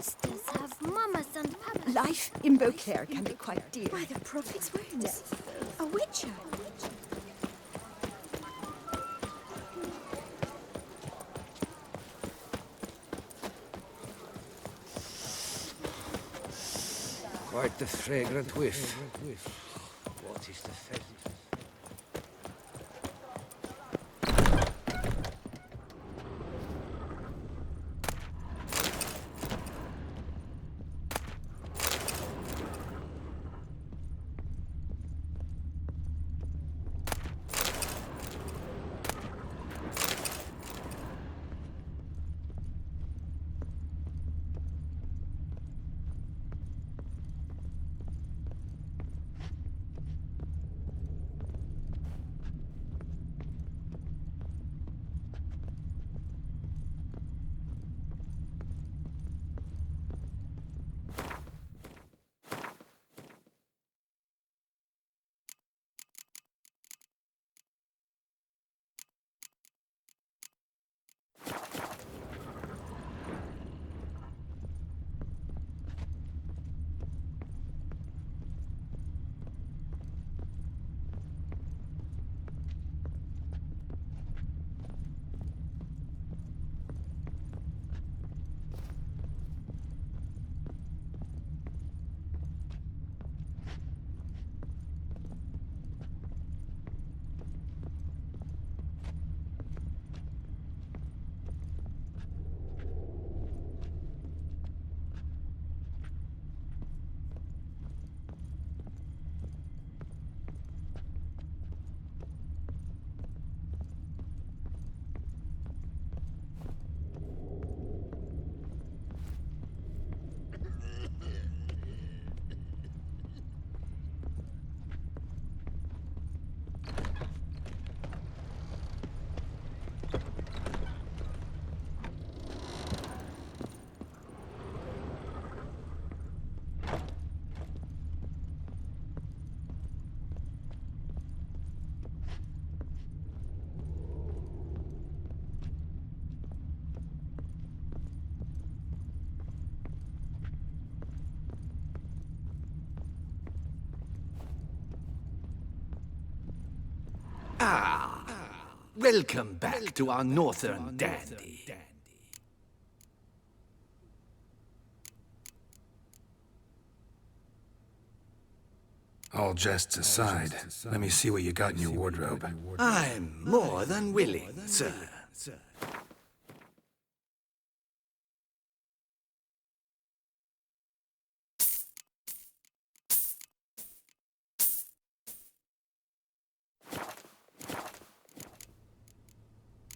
sisters have mamas and papas. Life in Beauclair can be quite dear. By the prophet's words. A witcher. Quite the fragrant whiff. What is the pheasant? Welcome back to our northern dandy. All jests aside, let me see what you got in your wardrobe. I'm more than willing, sir.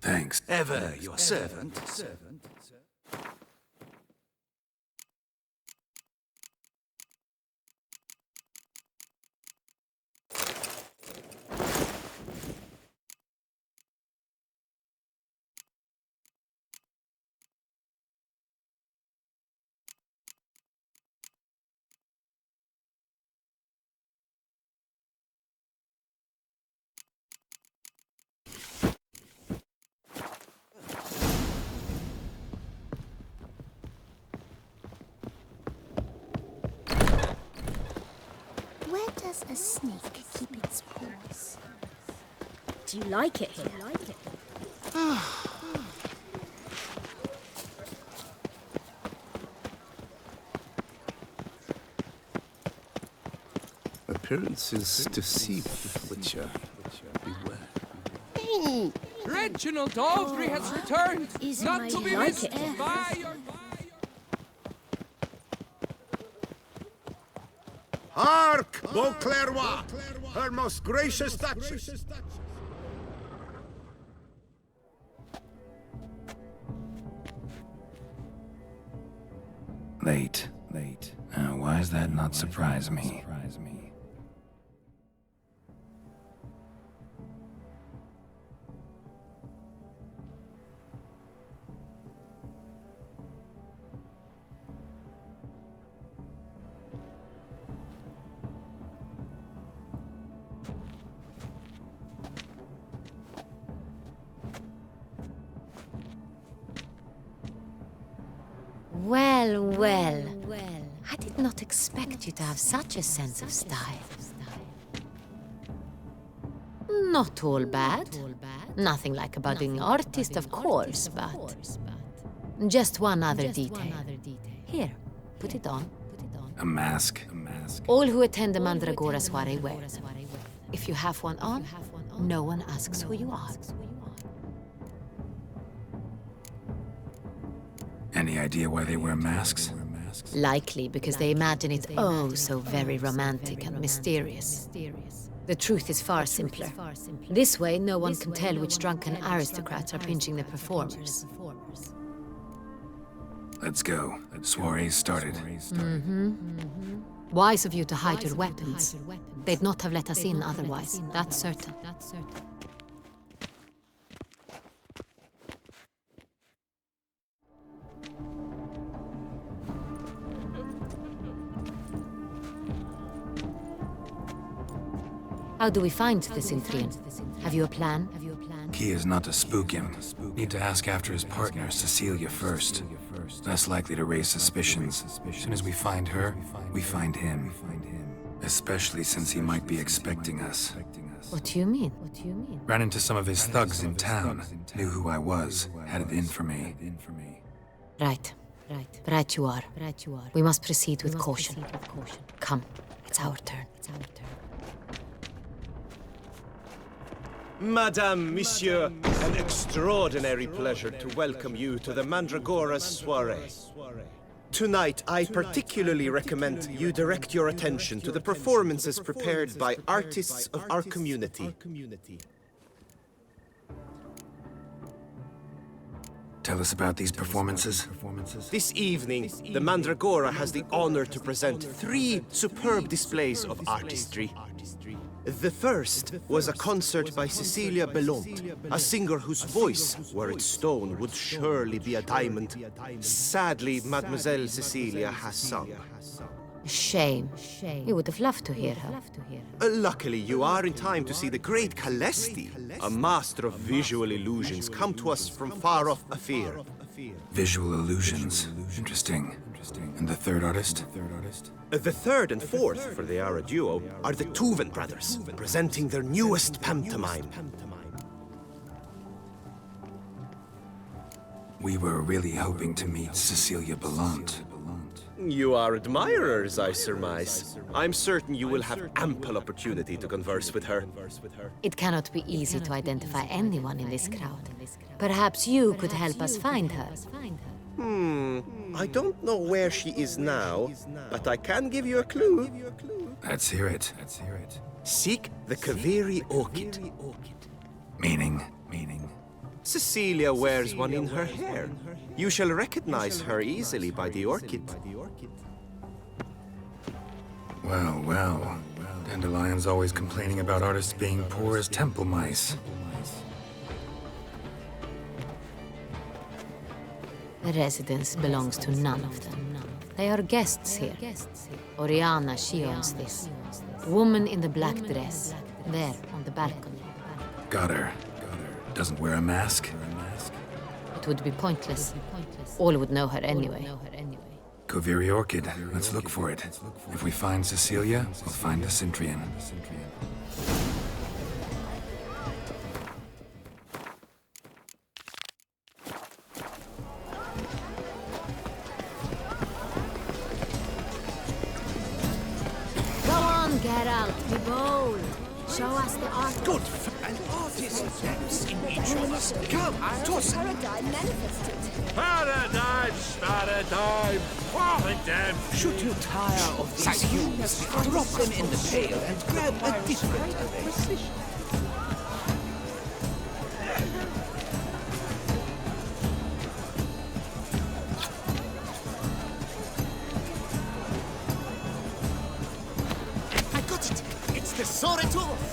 Thanks. Ever your servant. Where does a snake keep its paws? Do you like it here? Appearances deceive, Witcher. Beware. Reginald Aldry has returned, Is not my to be life missed ever by your... Hark, Beauclair, her most gracious Duchess. Late. Why does that not surprise me? Well. Well, well. I did not expect you to have such a sense of style. Not all bad. Nothing like a budding artist, of course, but... Just one other detail. Here, put it on. A mask. All who attend the Mandragora soiree wear them. If you have one on, no one asks who you are. Any idea why they wear masks? Likely because they imagine it oh so very romantic and mysterious. The truth is far simpler. This way, no one can tell which drunken aristocrats are pinching the performers. Let's go. Soiree's started. Wise of you to hide your weapons. They'd not have let us in otherwise, that's certain. How do we find the Cintrian? Have you a plan? Key is not to spook him. Need to ask after his partner, Cecilia, first. Less likely to raise suspicions. As soon as we find her, we find him. Especially since he might be expecting us. What do you mean? Ran into some of his thugs in town. Knew who I was. Had it in for me. Right you are. We must proceed with caution. Come, it's our turn. Madame, Monsieur, an extraordinary pleasure to welcome you to the Mandragora's soiree. Tonight, I particularly recommend you direct your attention to the performances prepared by artists of our community. Tell us about these performances. This evening, the Mandragora has the honor to present 3 superb displays of artistry. The first was a concert by Cecilia Belont, a singer whose voice, were it stone, would surely be a diamond. Sadly, Mademoiselle Cecilia has sung. Shame. You would have loved to hear her. Luckily, you are in time to see the great Calesti, a master of visual illusions, come to us from far off afar. Visual illusions. Interesting. And the third artist? The third and fourth, for they are a duo, are the Toussaint brothers, presenting their newest pantomime. We were really hoping to meet Cecilia Belont. You are admirers, I surmise. I'm certain you will have ample opportunity to converse with her. It cannot be easy to identify anyone in this crowd. Perhaps you could help us find her. I don't know where she is now, but I can give you a clue. Let's hear it. Seek the Kaveri orchid. Meaning? Cecilia wears one in her hair. You shall recognize her easily by the orchid. Well. Dandelion's always complaining about artists being poor as temple mice. The residence belongs to none of them. They are guests here. Oriana, she owns this. The woman in the black dress, there on the balcony. Got her. Doesn't wear a mask? It would be pointless. All would know her anyway. Kaveri Orchid. Let's look for it. If we find Cecilia, we'll find the Cintrian. Go on, Geralt, be bold. Show us the art. Good. An artist dance in each of us. Come, Toussaint. Paradigm! Paradigm! Should you tire of these hues, drop them in the pail and grab a different array.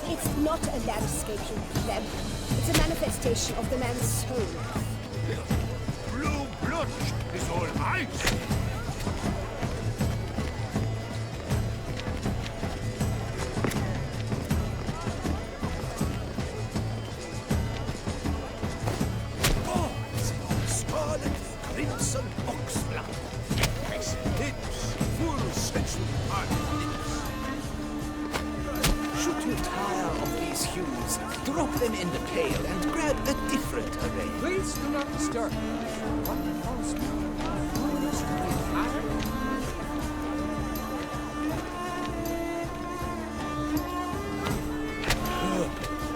It's not a landscape you clem. It's a manifestation of the man's soul. Blue blood is all right. Scarlet crimson oxblood. Lips, full sensual lips. Should you tire of these hues, drop them in the pail and grab a different array. Please do not disturb. What falls down? Foolish to retire?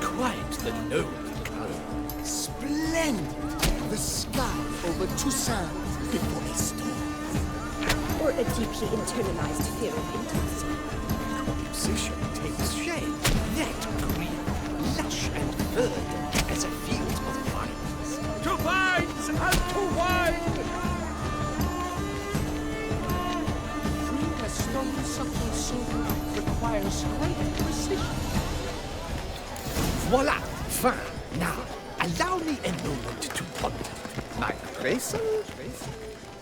Quite the noble color. Splendid. The sky over Toussaint before a storm. Or a deeply internalized fear of intimacy. Composition takes shape. That green, lush and verdant as a field of vines. To vines and to wine! Freeing a stone subtle soul requires great precision. Voila! Fin! Now, allow me a moment to ponder. My appraisal?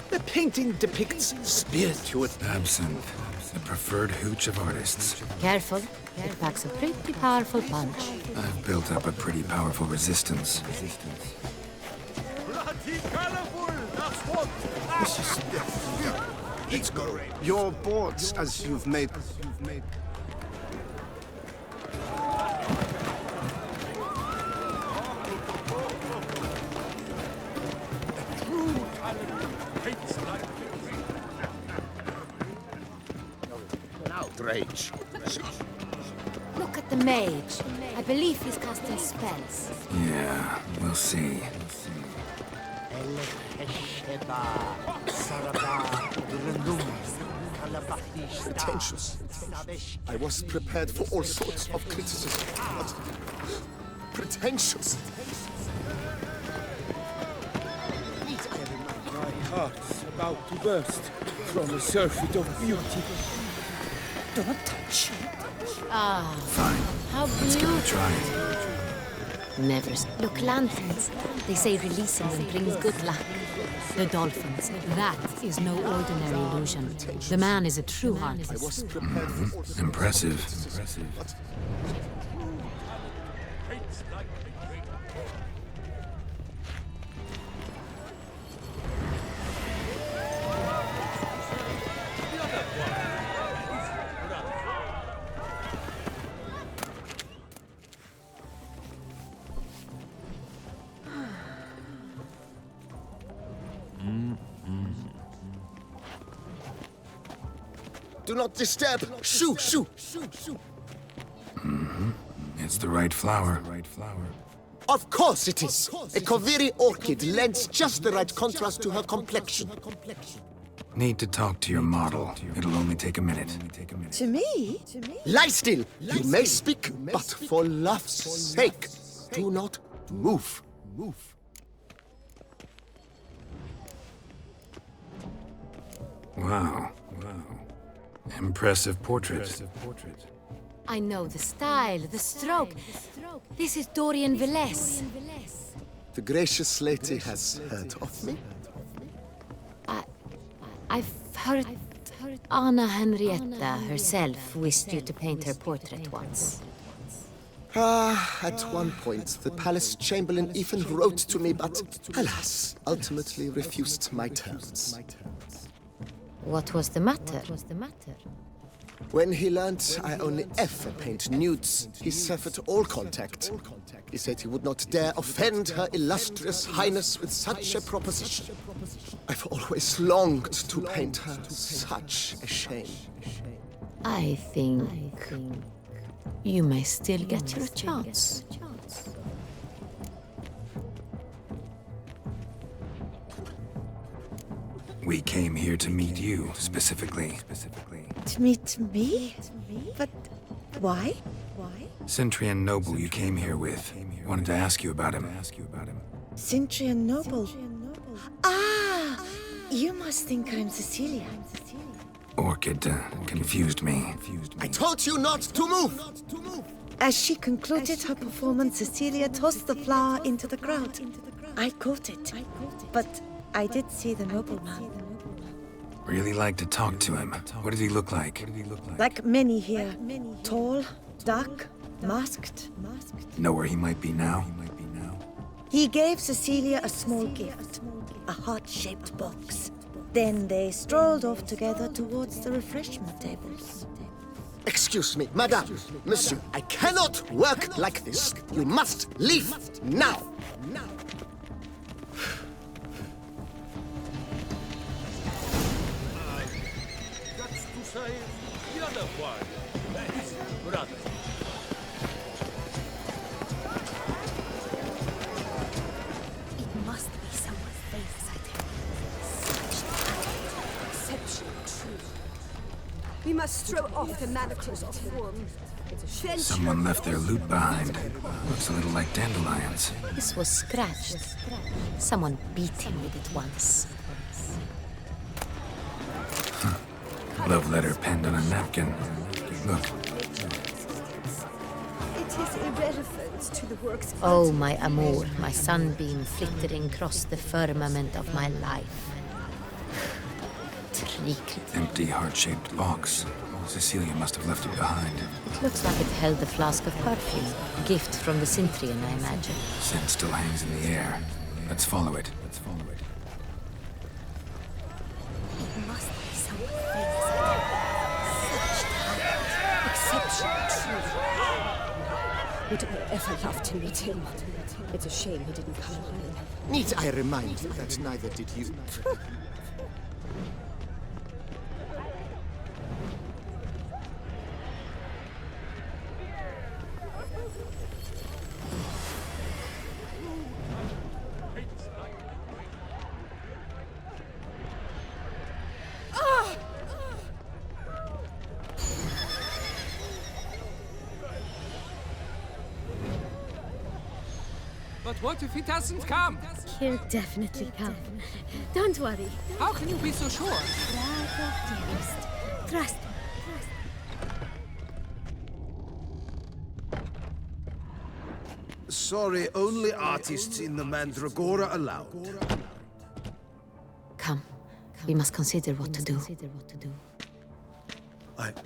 The painting depicts spiritual... Absinthe, the preferred hooch of artists. Careful. It packs a pretty powerful punch. I've built up a pretty powerful resistance. Bloody colorful! That's what! This is... Let's go. Your boards, as you've made... Outrage. Look at the mage. I believe he's casting spells. Yeah, we'll see. Pretentious. I was prepared for all sorts of criticism, but... pretentious. My heart's about to burst from a surfeit of beauty. Don't touch. Ah, Fine. how Let's give it a beautiful. try. Never. Look, lanterns. They say releasing them brings good luck. The dolphins. That is no ordinary illusion. The man is a true artist. I was prepared for all sorts Impressive. but... Do not disturb! Shoo! Shoo! It's the right flower. Of course it is! A Kaviri orchid lends just the right contrast to her complexion. Need to talk to your model. It'll only take a minute. To me? Lie still! You may speak, but for love's sake, do not move. Wow. Impressive portrait. I know the style, the stroke. This is Dorian Velez. The gracious lady has heard of me. I've heard Anna Henrietta herself wished you to paint her portrait once. At one point, the palace chamberlain even wrote to me, but alas, ultimately refused my terms. What was the matter? When he learned I only ever paint nudes, he severed all contact. He said he would not dare offend her illustrious highness with such a proposition. I've always longed to paint her. Such a shame. I think you may still get your chance. We came here to meet you, specifically. To meet me? But why? Cintrian noble you came here with. Wanted to ask you about him. Cintrian noble. Ah! You must think I'm Cecilia. Orchid confused me. I told you not to move! As she concluded her performance, Cecilia tossed the flower into the crowd. I caught it, but I did see the nobleman. Really like to talk to him. What did he look like? Like many here. Tall, dark, masked. Know where he might be now? He gave Cecilia a small gift. A heart-shaped box. Then they strolled off together towards the refreshment tables. Excuse me, madame, monsieur, I cannot work like this. You must leave now. That's Toussaint, the other one. His brother. It must be someone's face, I think. Such exceptional truth. We must throw off the manacles of form. Someone left their loot behind. Looks a little like dandelions. This was scratched. Someone beat him with it once. Love letter penned on a napkin. Look. It is irrelevant to the work's Oh, my amour, my sunbeam flittering across the firmament of my life. Trick. Empty heart-shaped box. Cecilia must have left it behind. It looks like it held a flask of perfume. A gift from the Cintrian, I imagine. Scent still hangs in the air. Let's follow it. It must be someone's face, such talent, exceptional truth. Would I ever love to meet him? It's a shame he didn't come alone. Need I remind you that neither did you? But what if it hasn't come? He'll definitely come. Don't worry. How can you be so sure? Bravo, dearest. Trust me. Sorry, only artists in the Mandragora allowed. Come. We must consider what to do. I'd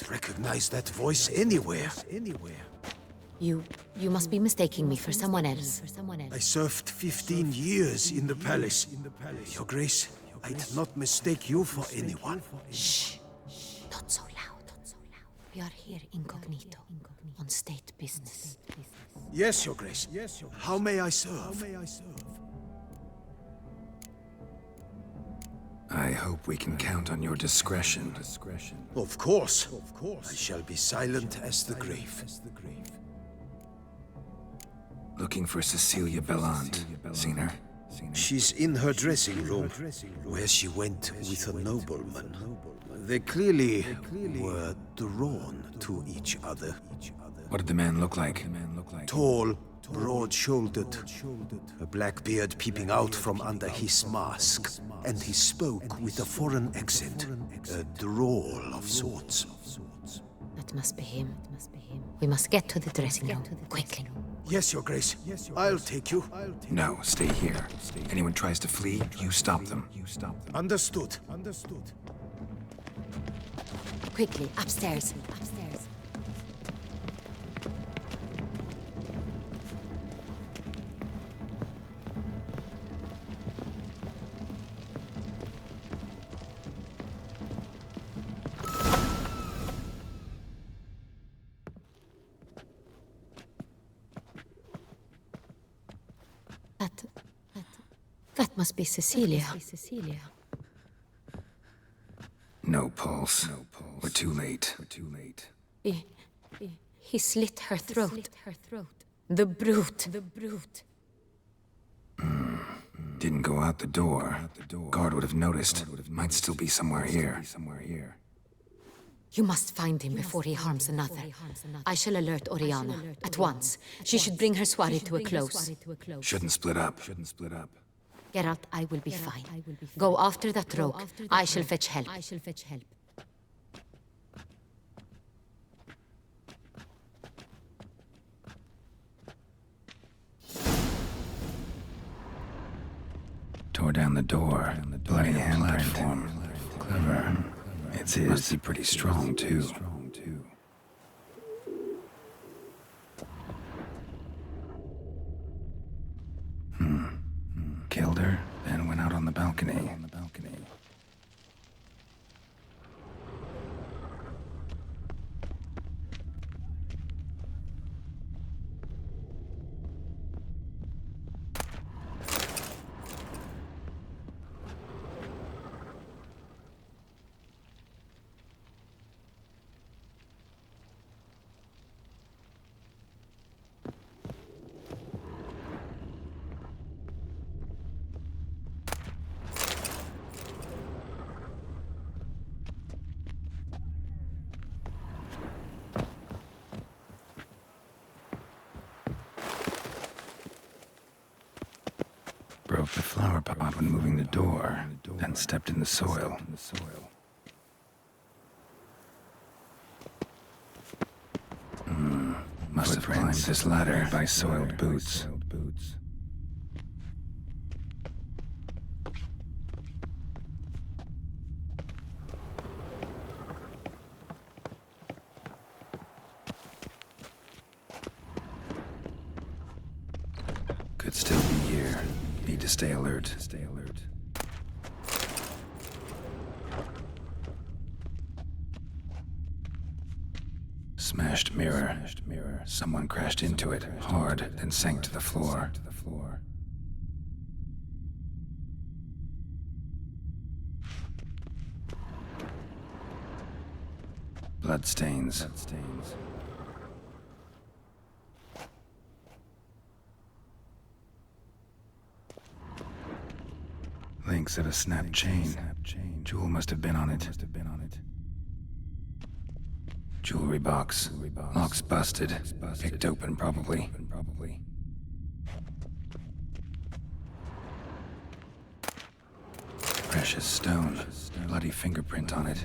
recognize that voice anywhere. You must be mistaking me for someone else. I served 15 years in the palace. Your Grace, I'd not mistake you for anyone. Shh. Not so loud. We are here incognito, on state business. Yes, Your Grace. How may I serve? I hope we can count on your discretion. Of course. I shall be silent as the grave. Looking for Cecilia Bellant. Seen her? She's in her dressing room, where she went with a nobleman. They clearly were drawn to each other. What did the man look like? Tall, broad-shouldered, a black beard peeping out from under his mask, and he spoke with a foreign accent, a drawl of sorts. That must be him. We must get to the dressing room, quickly. Yes, Your Grace. I'll take you. No, stay here. Anyone tries to flee, you stop them. Understood. Quickly, upstairs. That must be Cecilia. No pulse. We're too late. He slit her throat. The brute. Didn't go out the door. Guard would have noticed. Might still be somewhere here. You must find him before he harms another. I shall alert Oriana at once. She should bring her soirée to a close. Shouldn't split up. Geralt, I will be fine. Go after that rogue. I shall fetch help. Tore down the door. Bloody hand platform. Clever. It's his. Must be pretty strong, too. Killed her, then went out on the balcony. broke the flower pot when moving the door, then stepped in the soil. Must have climbed this ladder by soiled boots. Could still be here. Need to stay alert. Smashed mirror. Someone crashed into it hard, then sank to the floor. Bloodstains. Links of a snapped chain. Jewel must have been on it. Jewelry box. Lock's busted. Picked open, probably. Precious stone. Bloody fingerprint on it.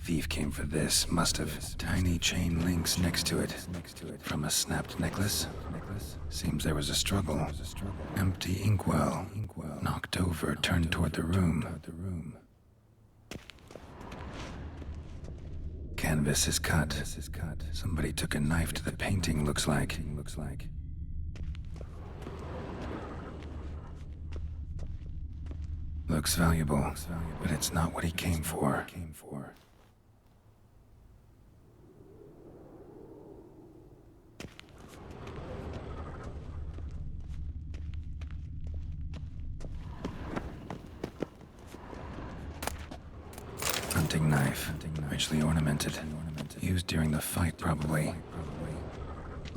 Thief came for this. Must have. Tiny chain links next to it. From a snapped necklace. Seems there was a struggle. Empty inkwell. Knocked over, turned toward the room. Canvas is cut. Somebody took a knife to the painting, looks like. Looks valuable, but it's not what he came for. Hunting knife, richly ornamented. Used during the fight, probably.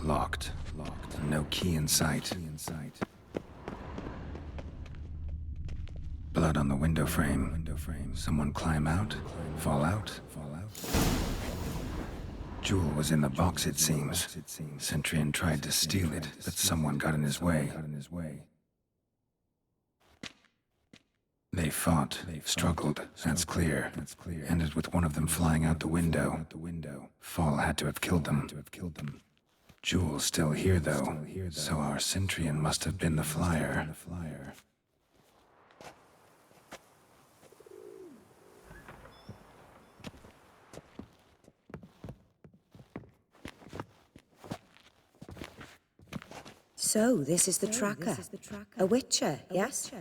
Locked. No key in sight. Blood on the window frame. Someone climb out? Fall out? Jewel was in the box, it seems. Centurion tried to steal it, but someone got in his way. They fought, struggled, that's clear. Ended with one of them flying out the window. Fall had to have killed them. Jewel's still here, though, so our Centurion must have been the flyer. So, this is the tracker. A witcher, yes?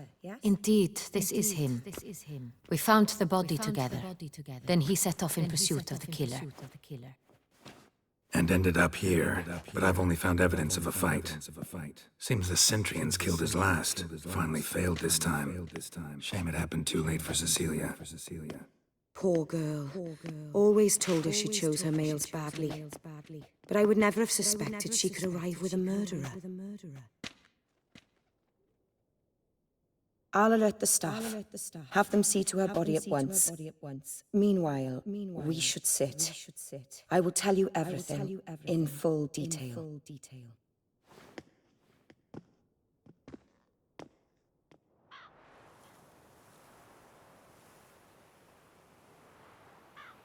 Indeed, this is him. We found the body together. Then he set off in pursuit of the killer. And ended up here, but I've only found evidence of a fight. Seems the Centurions killed his last. Finally failed this time. Shame it happened too late for Cecilia. Poor girl. Always told her she chose her males badly. But I would never have suspected she could arrive with a murderer. I'll alert the staff. Have them see to her body at once. Meanwhile, we should sit. I will tell you everything in full detail.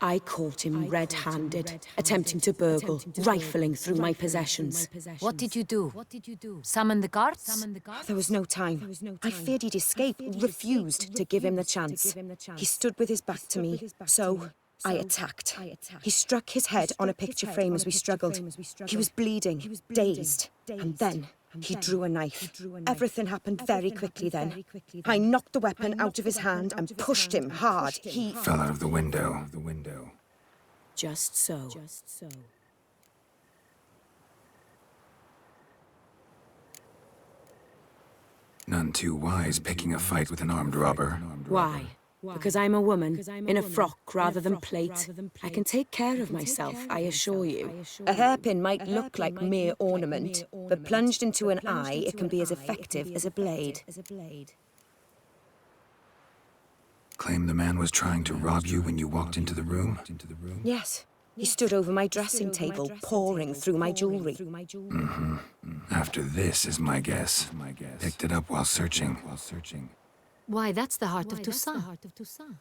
I caught him red-handed, attempting to burgle, rifling through my possessions. What did you do? Summon the guards? There was no time. I feared he'd escape, refused to give him the chance. He stood with his back to me, so I attacked. He struck his head on a picture frame as we struggled. He was bleeding, dazed, and then he drew a knife. Everything happened very quickly then. I knocked the weapon out of his hand and pushed him hard. He fell out of the window. Just so. None too wise picking a fight with an armed robber. Why? Because I'm a woman, in a frock rather than plate. I can take care of myself, I assure you. A hairpin might look like mere ornament, but plunged into an eye, it can be as effective as a blade. Claim the man was trying to rob you when you walked into the room? Yes. He stood over my dressing table, poring through my jewellery. After this is my guess. Picked it up while searching. Why, that's the heart of Toussaint.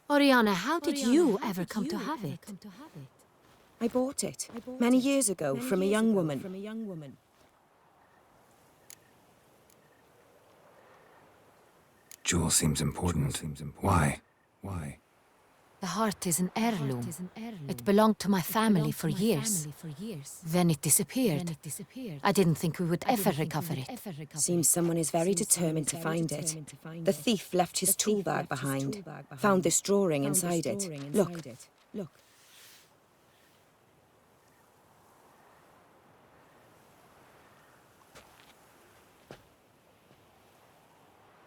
Oriana, how did you ever come to have it? I bought it many years ago from a young woman. Jewel seems important. Why? The heart is an heirloom. It belonged to my family for years. Then it disappeared. I didn't think we would ever recover it. Seems someone is very determined to find it. The thief left his tool bag behind. Found this drawing inside it. Look.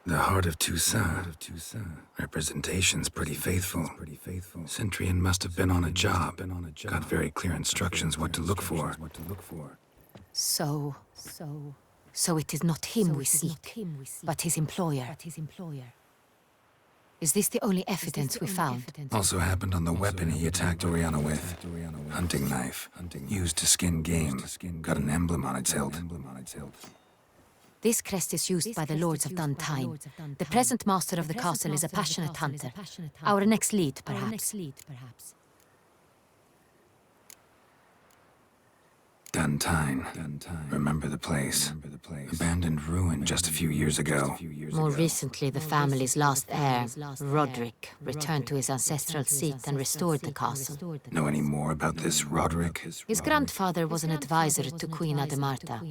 The heart of Toussaint. Representation's pretty faithful. Centurion must have been on a job. Got very clear instructions what to look for. So it is not him we seek, but his employer. Is this the only evidence we found? Also happened on the weapon he attacked Oriana with. Hunting knife. Used to skin game. Got an emblem on its hilt. This crest is used by the Lords of Duntine. The present master of the castle is a passionate hunter. Our next lead, perhaps. Duntine. Remember the place. Abandoned ruin just a few years ago. More recently, the family's last heir, Roderick, returned to his ancestral seat and restored the castle. Know any more about this Roderick? His grandfather was an advisor to Queen Ademarta.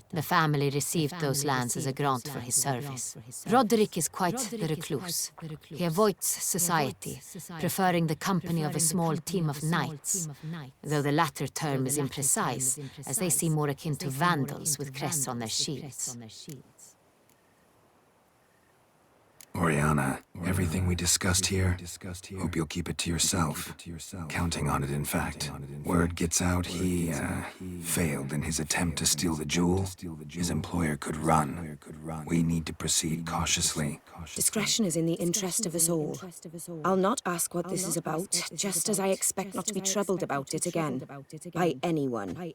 The family received those lands as a grant for his service. Roderick is quite the recluse. He avoids society, preferring the company of a small team of knights, though the latter term is imprecise, as they seem more akin to vandals with crests on their shields. Oriana, everything we discussed here, hope you'll keep it to yourself. Counting on it, in fact. Word gets out he failed in his attempt to steal the jewel. His employer could run. We need to proceed cautiously. Discretion is in the interest of us all. I'll not ask what this is about, just as I expect not to be troubled about it again. By anyone.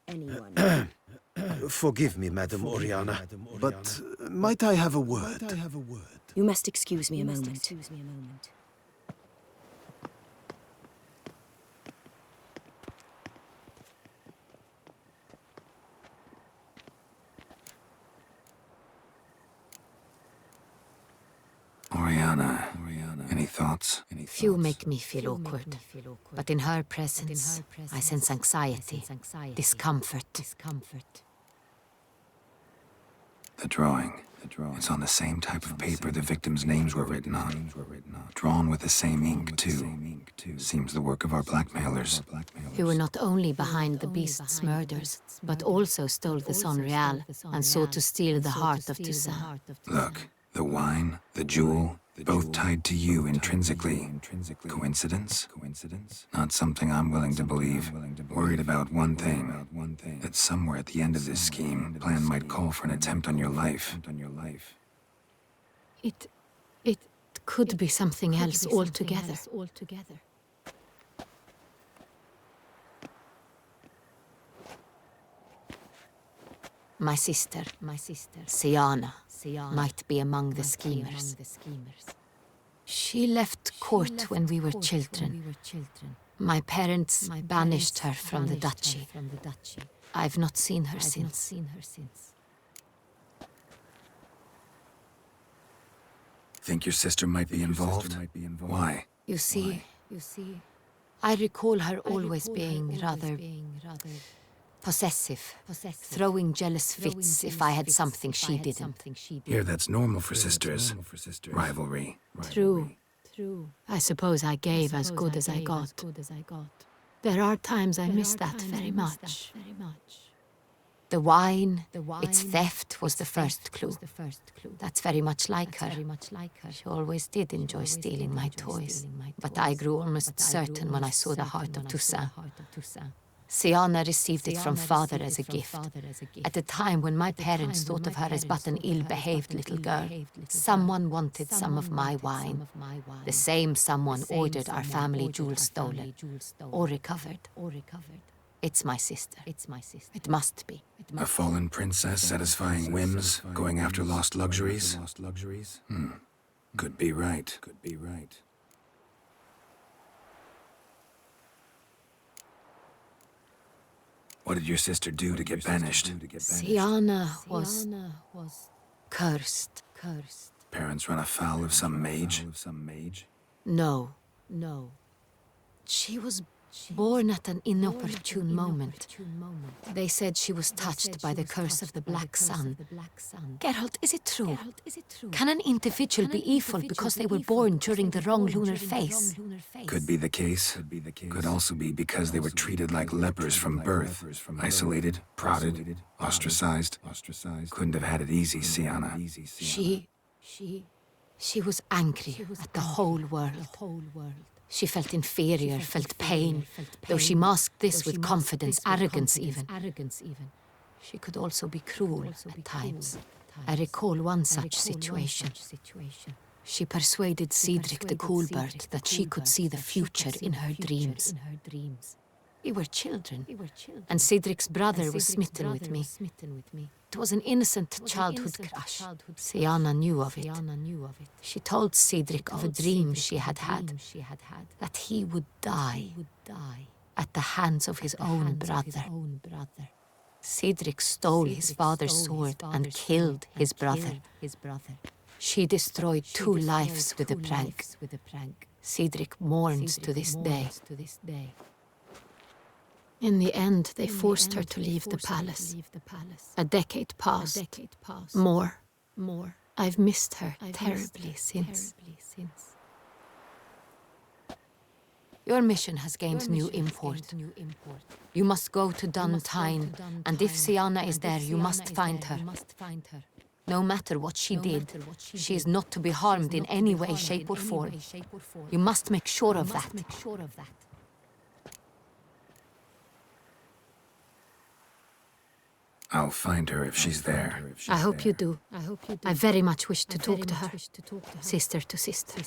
Forgive me, Madam Oriana, but might I have a word? You must excuse me a moment. Oriana, any thoughts? Few make me feel awkward, but in her presence, I sense anxiety, discomfort. The drawing. It's on the same type of paper the victims' names were written on. Drawn with the same ink, too. Seems the work of our blackmailers. Who were not only behind the beast's murders, but also stole the Son Real and sought to steal the heart of Toussaint. Look, the wine, the jewel, both tied to you intrinsically. Coincidence? Not something I'm willing to believe. Worried about one thing, that somewhere at the end of this scheme, plan might call for an attempt on your life. It could be something else altogether. My sister, Siana, might be among the schemers. She left court when we were children. My parents banished her from the duchy. I've not seen her since. Think your sister might be involved? Why? You see, I recall her always being rather possessive, throwing jealous fits if I had something she didn't. Here, that's normal for sisters. Rivalry. True. I suppose I gave as good as I got. There are times I miss that very much. The wine, its theft was the first clue. That's very much like her. She always did enjoy stealing my toys. But I grew almost certain when I saw the heart of Toussaint. Siana received it from father as a gift. At a time when my parents thought of her as but an ill-behaved little girl, someone wanted some of my wine. The same someone ordered our family jewels stolen, or recovered. It's my sister. It must be. A fallen princess satisfying whims, going after lost luxuries? Could be right. What did your sister do to get banished? Siana was cursed. Parents run afoul of some mage? No. She was born at an inopportune moment. They said she was touched by the curse of the Black Sun. Geralt, is it true? Can an individual be evil because they were born during the wrong lunar phase? Could be the case. Could also be because they were treated like lepers from birth. Isolated, prodded, ostracized. Couldn't have had it easy, Siana. She was angry at the whole world. She felt inferior, felt pain, though she masked this with confidence, arrogance even. She could also be cruel at times. I recall one such situation. She persuaded Cedric the Coolbird that she could see the future in her dreams. We were children, and Cedric's brother was smitten with me. It was an innocent childhood crush. Siana knew of it. She told Cedric of a dream she had had, that he would die at the hands of his own brother. Cedric stole his father's sword and killed his brother. She destroyed 2 lives with a prank. Cedric mourns to this day. In the end, they forced her to leave the palace. A decade passed. More. I've missed her terribly since. Your mission has gained new import. You must go to Duntine, and if Siana is there, you must find her. No matter what she did, she is not to be harmed in any way, shape or form. You must make sure of that. I'll find her if she's there. I hope you do. I very much wish to talk to her. Sister to sister.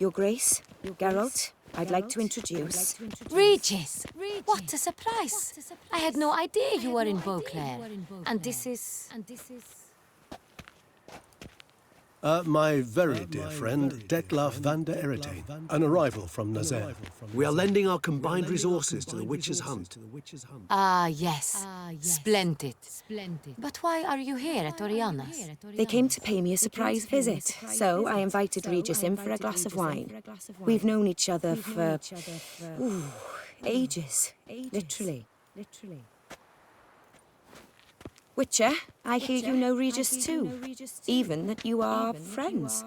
Your Grace, Geralt, I'd like to introduce... Regis! What a surprise! I had no idea you were in Beauclair. And this is... My very dear friend, Detlaf van der Eretain, an arrival from Nazaire. We are lending our combined resources to the Witch's Hunt. Ah, yes. Splendid. But why are you here at Oriana's? They came to pay me a surprise visit, so I invited Regis in for a glass of wine. We've known each other for... ages. Literally. Witcher, I hear you know Regis too, even that you are friends.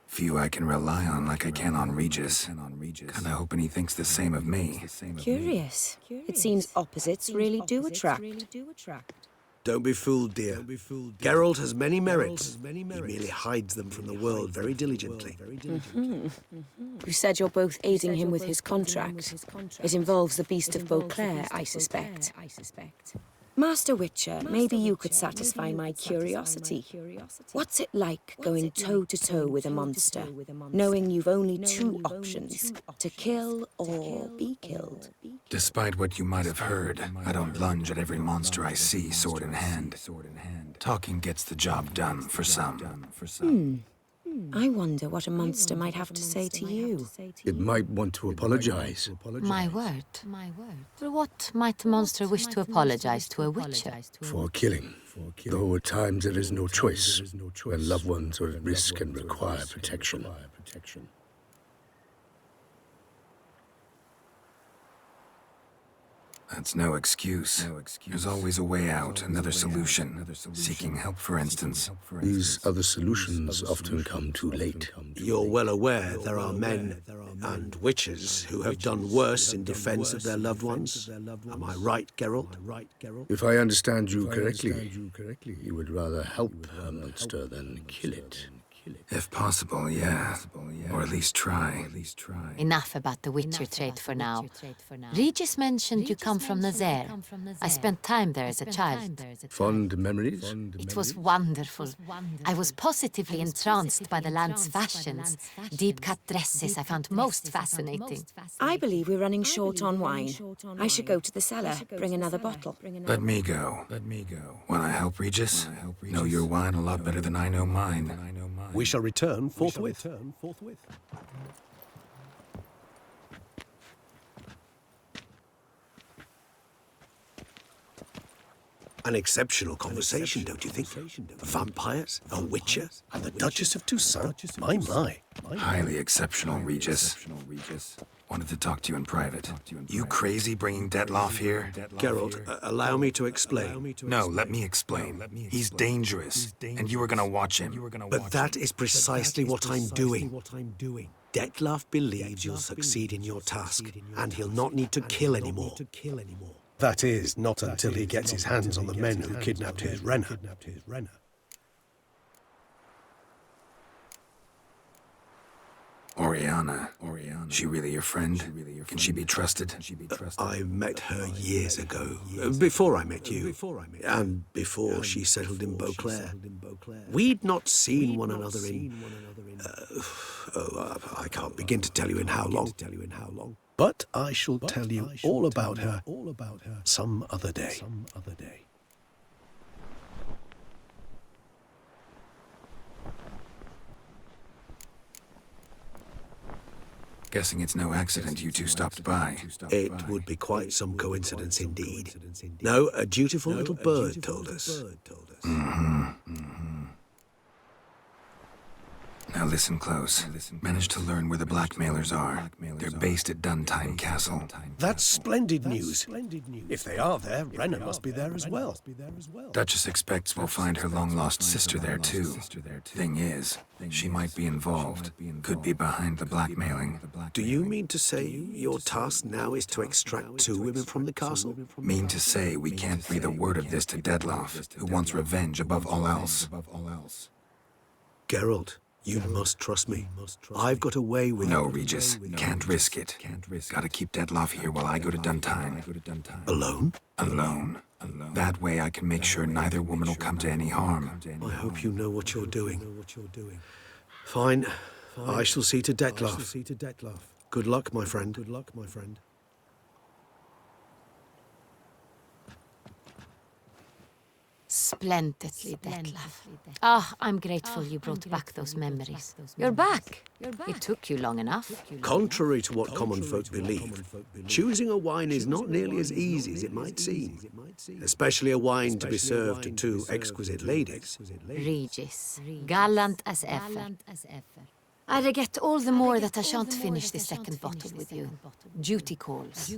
Few I can rely on like I can on Regis. Kinda hoping he thinks the same of me. Curious. It seems opposites really do attract. Don't be fooled, dear. Geralt has many merits. He merely hides them from the world very diligently. You said you're both aiding him with his contract. It involves the Beast of Beauclair, I suspect. Master Witcher, maybe you could satisfy my curiosity. What's it like going toe-to-toe with a monster, knowing you've only 2 options, to kill or be killed? Despite what you might have heard, I don't lunge at every monster I see, sword in hand. Talking gets the job done for some. I wonder what a monster might have to say to you. It might want to apologize. My word. For what might a monster wish to apologize to a witcher? For killing. Though at times there is no choice, when loved ones are at risk and require protection. That's no excuse. There's always a way out, another solution. Seeking help, for instance. These other solutions often come too late. You're well aware there are men and witches who have done worse in defense of their loved ones. Am I right, Geralt? If I understand you correctly, you would rather help a monster than kill it. If possible, yeah. Or at least try. Enough about the Witcher trade for now. Regis mentioned you come from Nazaire. I spent time there as a child. Fond memories? It was wonderful. I was positively entranced by the land's fashions. Deep-cut dresses I found most fascinating. I believe we're running short on wine. I should go to the cellar, bring another bottle. Let me go. Wanna help Regis? Know your wine a lot better than I know mine. We shall return forthwith. An exceptional conversation, don't you think? Vampires, a witcher, And the Duchess of Toussaint? My. Highly exceptional, Regis. Wanted to talk to you in private. You crazy bringing Detloff here? Geralt, allow me to explain. No, let me explain. He's dangerous, and you were gonna watch him. But that is precisely what I'm doing. Detloff believes you'll succeed in your task, and he'll not need to kill anymore. That is, not until he gets his hands on the men who kidnapped his Renner. Oriana. She really your friend? Can she be trusted? I met her years ago, before I met you, and before she settled in Beauclair. We'd not seen one another in... I can't begin to tell you in how long. But I shall tell you all about her some other day. Guessing it's no accident you two stopped by. It would be quite some coincidence indeed. No, a dutiful little bird told us. Now listen close. Managed to learn where the blackmailers are. They're based at Duntime Castle. That's splendid news. If they are there, Renner must be there as well. Duchess expects we'll find her long-lost sister there, too. Thing is, she might be involved. Could be behind the blackmailing. Do you mean to say your task now is to extract 2 women from the castle? Mean to say we can't breathe a word of this to Detloff, who wants revenge above all else. Geralt, you must trust me. I've got a way with... No, Regis. Can't risk it. Gotta keep Detloff here while I go to Duntime. Alone? Alone. That way I can make sure neither woman will come to any harm. I hope you know what you're doing. Fine. I shall see to Detloff. Good luck, my friend. Splendidly, Detloff. Ah, I'm grateful you brought back those memories. You're back. It took you long enough. Contrary to what common folk believe, choosing a wine is not nearly as easy as it might seem. Especially a wine to be served to 2 exquisite ladies. Regis, gallant as ever. I regret all the more that I shan't finish the second bottle with you. Duty calls.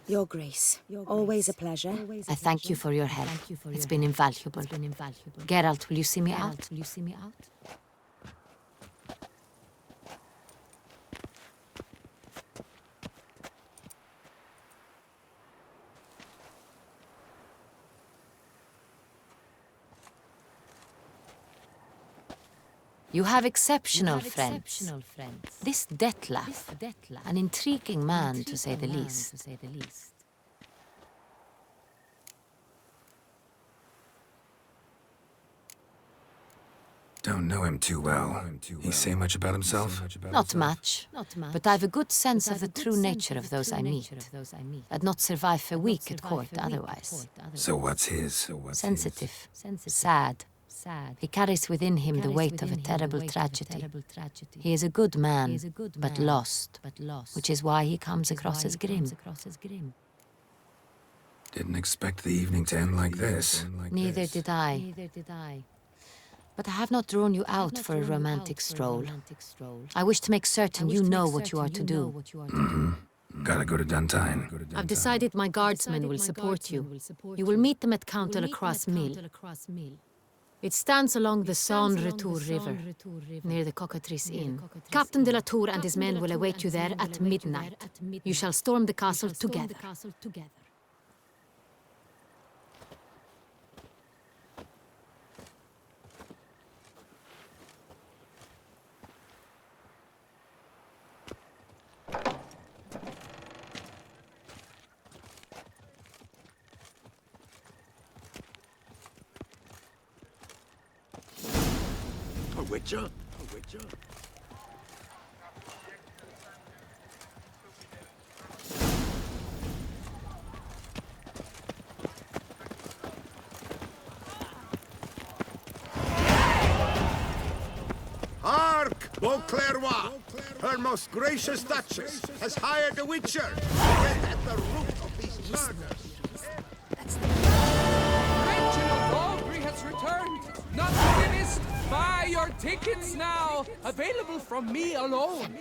Your Grace, always a pleasure. I thank you for your help. It's been invaluable. Geralt, will you see me out? You have exceptional friends. This Detloff, an intriguing man to say the least. Don't know him too well. He say much about himself? Not much, but I've a good sense of the true nature of those I meet. I'd not survive a week at court otherwise. So what's his? Sensitive, sad. He carries within him the weight of a terrible tragedy. He is a good man, but lost, which is why he comes across as grim. Didn't expect the evening to end like this. Neither did I. But I have not drawn you out for a romantic stroll. I wish to make certain you know what you are to do. Gotta go to Duntime. I've decided my guardsmen will support you. You will meet them at Count de la Croix's mill. It stands along the Saône Retour River, near the Cockatrice Inn. Captain de la Tour and his men will await you there at midnight. You shall storm the castle together. witcher? Hark, Beauclerc! Her most gracious Duchess has hired a witcher to get at the root of these murders. Reginald Aubrey has returned. Not finished. Buy your tickets now. Available from me alone.